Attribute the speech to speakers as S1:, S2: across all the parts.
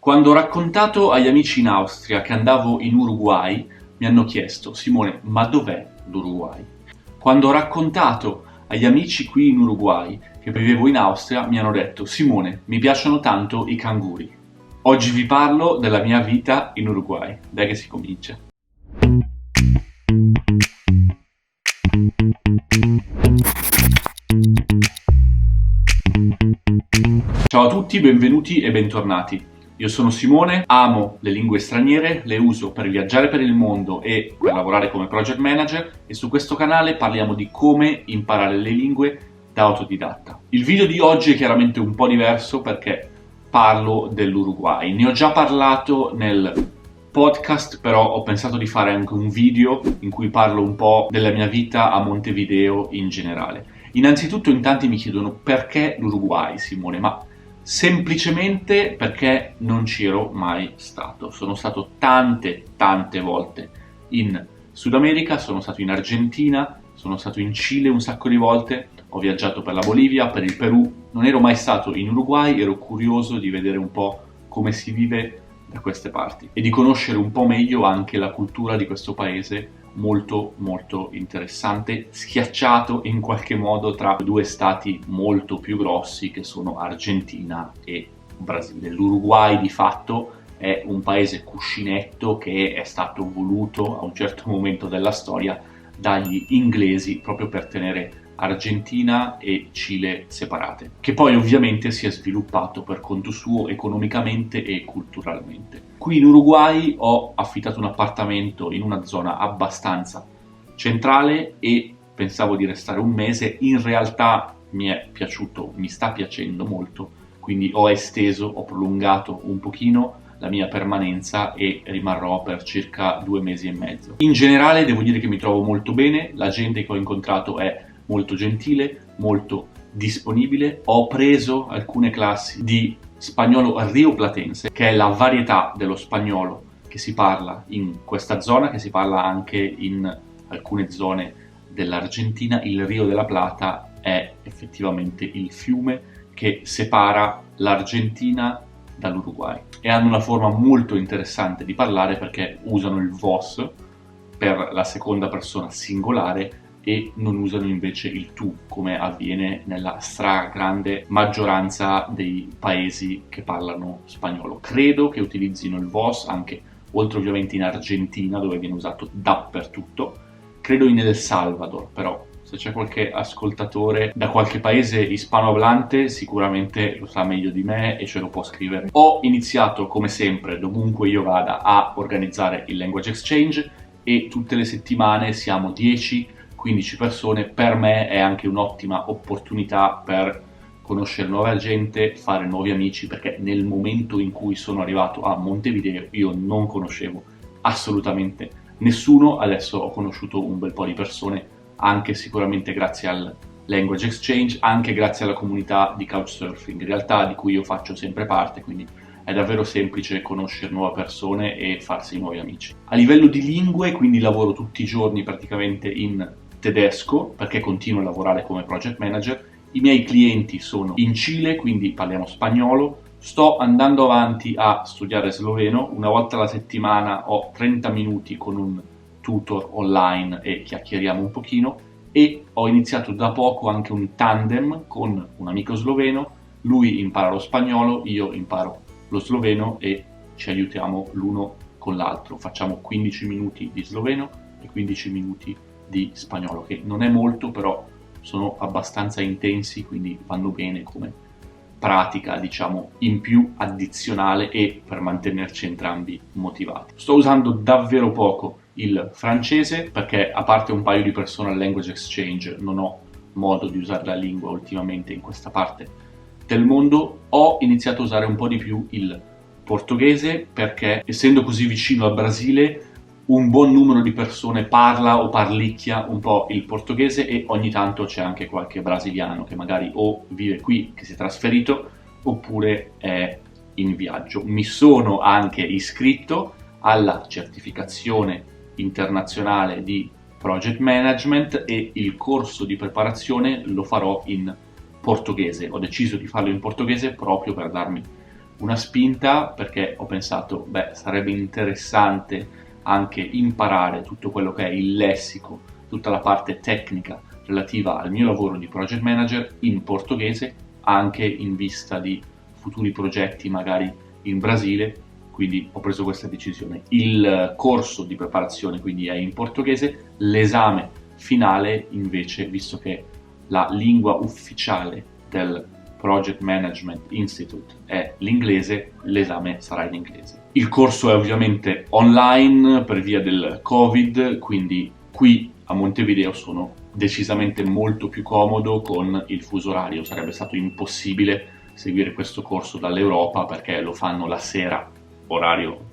S1: Quando ho raccontato agli amici in Austria che andavo in Uruguay, mi hanno chiesto: Simone, ma dov'è l'Uruguay? Quando ho raccontato agli amici qui in Uruguay che vivevo in Austria, mi hanno detto: Simone, mi piacciono tanto i canguri. Oggi vi parlo della mia vita in Uruguay. Dai che si comincia. Ciao a tutti, benvenuti e bentornati. Io sono Simone, amo le lingue straniere, le uso per viaggiare per il mondo e per lavorare come project manager e su questo canale parliamo di come imparare le lingue da autodidatta. Il video di oggi è chiaramente un po' diverso perché parlo dell'Uruguay. Ne ho già parlato nel podcast, però ho pensato di fare anche un video in cui parlo un po' della mia vita a Montevideo in generale. Innanzitutto in tanti mi chiedono: perché l'Uruguay, Simone? Ma semplicemente perché non ci ero mai stato. Sono stato tante volte in Sud America, sono stato in Argentina, sono stato in Cile un sacco di volte, ho viaggiato per la Bolivia, per il Perù, non ero mai stato in Uruguay, ero curioso di vedere un po' come si vive da queste parti e di conoscere un po' meglio anche la cultura di questo paese molto interessante, schiacciato in qualche modo tra due stati molto più grossi che sono Argentina e Brasile. L'Uruguay di fatto è un paese cuscinetto che è stato voluto a un certo momento della storia dagli inglesi proprio per tenere Argentina e Cile separate, che poi ovviamente si è sviluppato per conto suo economicamente e culturalmente. Qui in Uruguay ho affittato un appartamento in una zona abbastanza centrale e pensavo di restare un mese. In realtà mi è piaciuto, mi sta piacendo molto, quindi ho esteso, ho prolungato un pochino la mia permanenza e rimarrò per circa 2 mesi e mezzo. In generale devo dire che mi trovo molto bene, la gente che ho incontrato è molto gentile, molto disponibile. Ho preso alcune classi di spagnolo rioplatense, che è la varietà dello spagnolo che si parla in questa zona, che si parla anche in alcune zone dell'Argentina. Il Rio della Plata è effettivamente il fiume che separa l'Argentina dall'Uruguay e hanno una forma molto interessante di parlare perché usano il vos per la seconda persona singolare e non usano invece il tu, come avviene nella stragrande maggioranza dei paesi che parlano spagnolo. Credo che utilizzino il vos anche, oltre ovviamente in Argentina, dove viene usato dappertutto. Credo in El Salvador, però se c'è qualche ascoltatore da qualche paese ispanohablante sicuramente lo sa meglio di me e ce lo può scrivere. Ho iniziato, come sempre, dovunque io vada, a organizzare il Language Exchange e tutte le settimane siamo 10-15 persone. Per me è anche un'ottima opportunità per conoscere nuova gente, fare nuovi amici, perché nel momento in cui sono arrivato a Montevideo io non conoscevo assolutamente nessuno. Adesso ho conosciuto un bel po' di persone, anche sicuramente grazie al Language Exchange, anche grazie alla comunità di Couchsurfing, in realtà di cui io faccio sempre parte, quindi è davvero semplice conoscere nuove persone e farsi nuovi amici. A livello di lingue, quindi lavoro tutti i giorni praticamente in tedesco, perché continuo a lavorare come project manager. I miei clienti sono in Cile, quindi parliamo spagnolo. Sto andando avanti a studiare sloveno. Una volta alla settimana ho 30 minuti con un tutor online e chiacchieriamo un pochino. E ho iniziato da poco anche un tandem con un amico sloveno. Lui impara lo spagnolo, io imparo lo sloveno e ci aiutiamo l'uno con l'altro. Facciamo 15 minuti di sloveno e 15 minuti di spagnolo, che non è molto, però sono abbastanza intensi, quindi vanno bene come pratica, diciamo, in più addizionale e per mantenerci entrambi motivati. Sto usando davvero poco il francese perché, a parte un paio di persone al Language Exchange, non ho modo di usare la lingua ultimamente in questa parte del mondo. Ho iniziato a usare un po' di più il portoghese perché, essendo così vicino al Brasile, un buon numero di persone parla o parlicchia un po' il portoghese e ogni tanto c'è anche qualche brasiliano che magari o vive qui, che si è trasferito, oppure è in viaggio. Mi sono anche iscritto alla certificazione internazionale di project management e il corso di preparazione lo farò in portoghese. Ho deciso di farlo in portoghese proprio per darmi una spinta perché ho pensato, beh, sarebbe interessante anche imparare tutto quello che è il lessico, tutta la parte tecnica relativa al mio lavoro di project manager in portoghese, anche in vista di futuri progetti magari in Brasile, quindi ho preso questa decisione. Il corso di preparazione quindi è in portoghese, l'esame finale invece, visto che la lingua ufficiale del Project Management Institute è l'inglese, l'esame sarà in inglese. Il corso è ovviamente online per via del Covid, quindi qui a Montevideo sono decisamente molto più comodo con il fuso orario. Sarebbe stato impossibile seguire questo corso dall'Europa perché lo fanno la sera, orario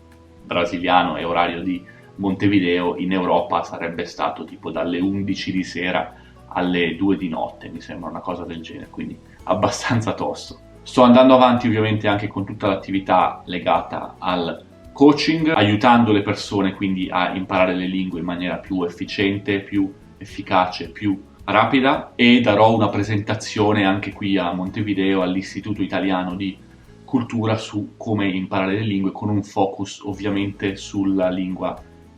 S1: brasiliano e orario di Montevideo. In Europa sarebbe stato tipo dalle 11 di sera alle 2 di notte, mi sembra una cosa del genere, quindi abbastanza tosto. Sto andando avanti ovviamente anche con tutta l'attività legata al coaching, aiutando le persone quindi a imparare le lingue in maniera più efficiente, più efficace, più rapida, e darò una presentazione anche qui a Montevideo all'Istituto Italiano di Cultura su come imparare le lingue, con un focus ovviamente sulla lingua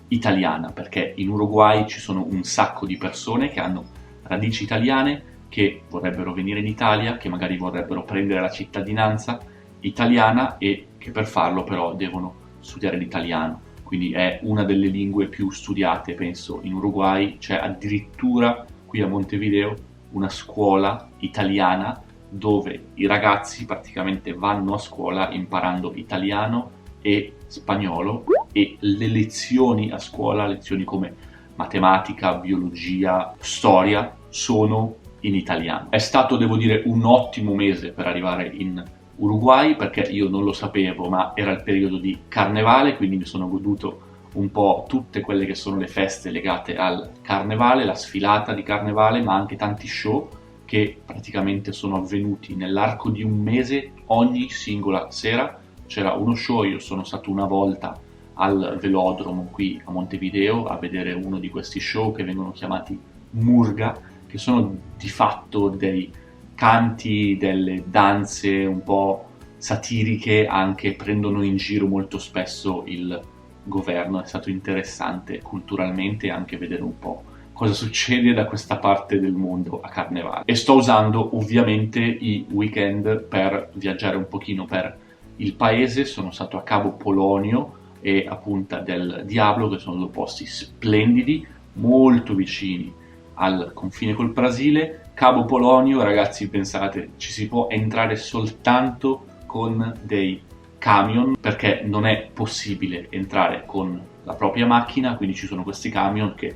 S1: italiana, perché in Uruguay ci sono un sacco di persone che hanno radici italiane, che vorrebbero venire in Italia, che magari vorrebbero prendere la cittadinanza italiana e che per farlo però devono studiare l'italiano. Quindi è una delle lingue più studiate, penso, in Uruguay. C'è addirittura qui a Montevideo una scuola italiana dove i ragazzi praticamente vanno a scuola imparando italiano e spagnolo, e le lezioni a scuola, lezioni come matematica, biologia, storia, sono in italiano. È stato, devo dire, un ottimo mese per arrivare in Uruguay, perché io non lo sapevo, ma era il periodo di carnevale, quindi mi sono goduto un po' tutte quelle che sono le feste legate al carnevale, la sfilata di carnevale, ma anche tanti show che praticamente sono avvenuti nell'arco di un mese. Ogni singola sera c'era uno show. Io sono stato una volta al velodromo qui a Montevideo a vedere uno di questi show che vengono chiamati Murga, che sono di fatto dei canti, delle danze un po' satiriche, anche prendono in giro molto spesso il governo. È stato interessante culturalmente anche vedere un po' cosa succede da questa parte del mondo a Carnevale. E sto usando ovviamente i weekend per viaggiare un pochino per il paese. Sono stato a Cabo Polonio e a Punta del Diablo, che sono due posti splendidi, molto vicini al confine col Brasile. Cabo Polonio, ragazzi, pensate, ci si può entrare soltanto con dei camion, perché non è possibile entrare con la propria macchina, quindi ci sono questi camion che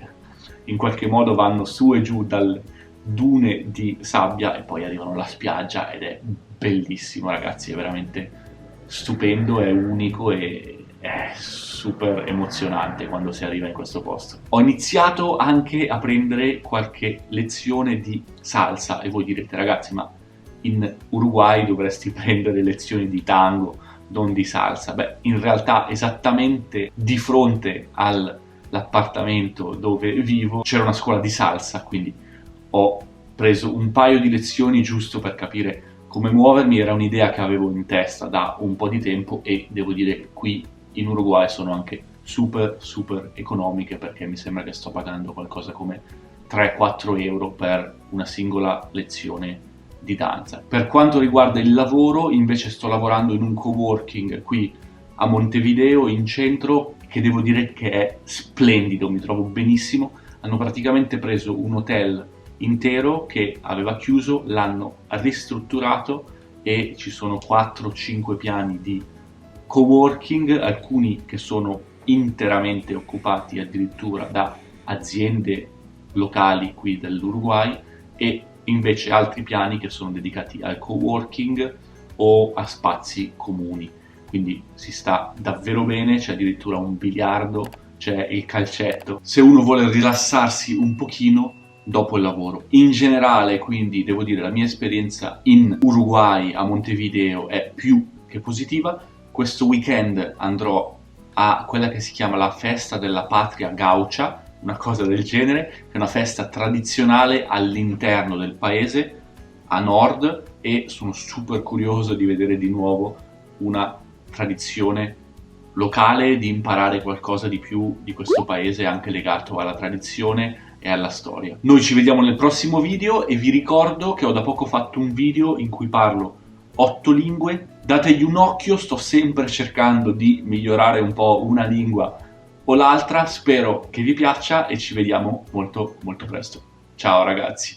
S1: in qualche modo vanno su e giù dalle dune di sabbia e poi arrivano alla spiaggia, ed è bellissimo, ragazzi, è veramente stupendo, è unico e è super emozionante quando si arriva in questo posto. Ho iniziato anche a prendere qualche lezione di salsa e voi direte, ragazzi, ma in Uruguay dovresti prendere lezioni di tango, non di salsa. Beh, in realtà esattamente di fronte all'appartamento dove vivo c'era una scuola di salsa, quindi ho preso un paio di lezioni giusto per capire come muovermi. Era un'idea che avevo in testa da un po' di tempo e devo dire che qui in Uruguay sono anche super economiche, perché mi sembra che sto pagando qualcosa come 3-4 euro per una singola lezione di danza. Per quanto riguarda il lavoro, invece sto lavorando in un coworking qui a Montevideo in centro, che devo dire che è splendido, mi trovo benissimo. Hanno praticamente preso un hotel intero che aveva chiuso, l'hanno ristrutturato e ci sono 4-5 piani di coworking, alcuni che sono interamente occupati addirittura da aziende locali qui dell'Uruguay, e invece altri piani che sono dedicati al coworking o a spazi comuni. Quindi si sta davvero bene, c'è addirittura un biliardo, c'è il calcetto, se uno vuole rilassarsi un pochino dopo il lavoro. In generale, quindi, devo dire, la mia esperienza in Uruguay, a Montevideo, è più che positiva. Questo weekend andrò a quella che si chiama la Festa della Patria Gaucha, una cosa del genere, che è una festa tradizionale all'interno del paese, a nord, e sono super curioso di vedere di nuovo una tradizione locale, di imparare qualcosa di più di questo paese anche legato alla tradizione e alla storia. Noi ci vediamo nel prossimo video e vi ricordo che ho da poco fatto un video in cui parlo 8 lingue. Dategli un occhio, sto sempre cercando di migliorare un po' una lingua o l'altra, spero che vi piaccia e ci vediamo molto molto presto. Ciao ragazzi!